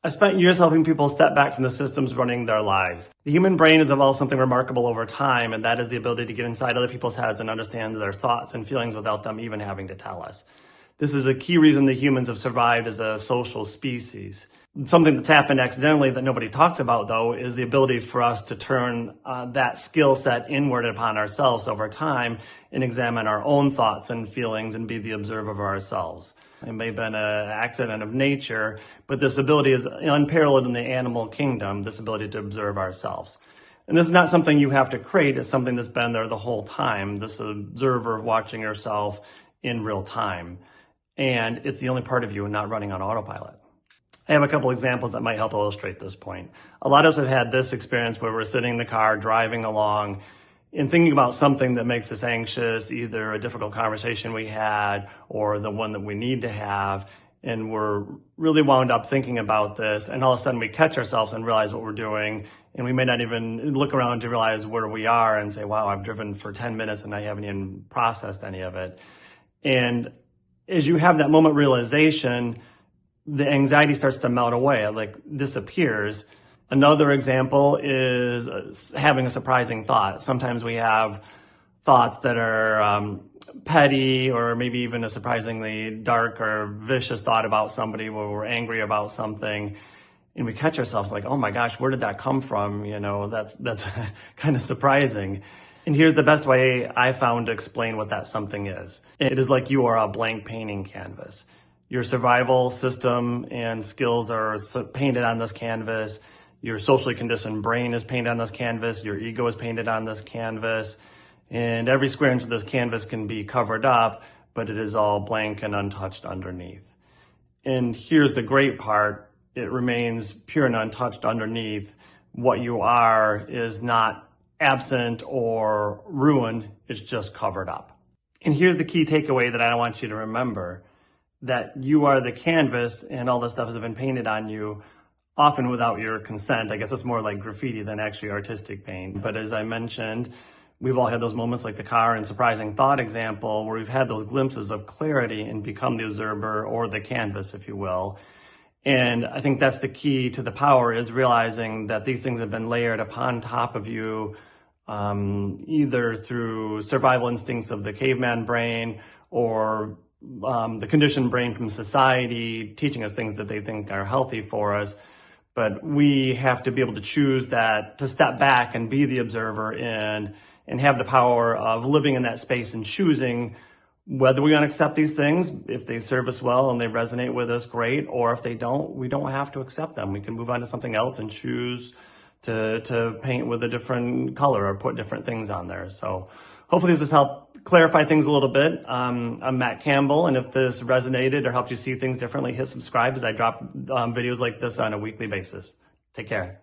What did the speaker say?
I spent years helping people step back from the systems running their lives. The human brain has evolved something remarkable over time, and that is the ability to get inside other people's heads and understand their thoughts and feelings without them even having to tell us. This is a key reason that humans have survived as a social species. Something that's happened accidentally that nobody talks about, though, is the ability for us to turn that skill set inward upon ourselves over time and examine our own thoughts and feelings and be the observer of ourselves. It may have been an accident of nature, but this ability is unparalleled in the animal kingdom, this ability to observe ourselves. And this is not something you have to create, it's something that's been there the whole time, this observer of watching yourself in real time. And it's the only part of you not running on autopilot. I have a couple examples that might help illustrate this point. A lot of us have had this experience where we're sitting in the car, driving along, and thinking about something that makes us anxious, either a difficult conversation we had or the one that we need to have, and we're really wound up thinking about this, and all of a sudden we catch ourselves and realize what we're doing, and we may not even look around to realize where we are and say, wow, I've driven for 10 minutes and I haven't even processed any of it. And as you have that moment realization, the anxiety starts to melt away, like disappears. Another example is having a surprising thought. Sometimes we have thoughts that are petty or maybe even a surprisingly dark or vicious thought about somebody where we're angry about something. And we catch ourselves like, oh my gosh, where did that come from? You know, that's kind of surprising. And here's the best way I found to explain what that something is. It is like you are a blank painting canvas. Your survival system and skills are painted on this canvas. Your socially conditioned brain is painted on this canvas. Your ego is painted on this canvas. And every square inch of this canvas can be covered up, but it is all blank and untouched underneath. And here's the great part. It remains pure and untouched underneath. What you are is not absent or ruined. It's just covered up. And here's the key takeaway that I want you to remember, that you are the canvas and all this stuff has been painted on you, often without your consent. I guess it's more like graffiti than actually artistic paint. But as I mentioned, we've all had those moments like the car and surprising thought example where we've had those glimpses of clarity and become the observer or the canvas, if you will. And I think that's the key to the power, is realizing that these things have been layered upon top of you, either through survival instincts of the caveman brain or the conditioned brain from society teaching us things that they think are healthy for us. But we have to be able to choose that, to step back and be the observer and have the power of living in that space and choosing whether we want to accept these things. If they serve us well and they resonate with us, great. Or if they don't, we don't have to accept them. We can move on to something else and choose to paint with a different color or put different things on there. So hopefully this has helped clarify things a little bit. I'm Matt Campbell, and if this resonated or helped you see things differently, hit subscribe as I drop videos like this on a weekly basis. Take care.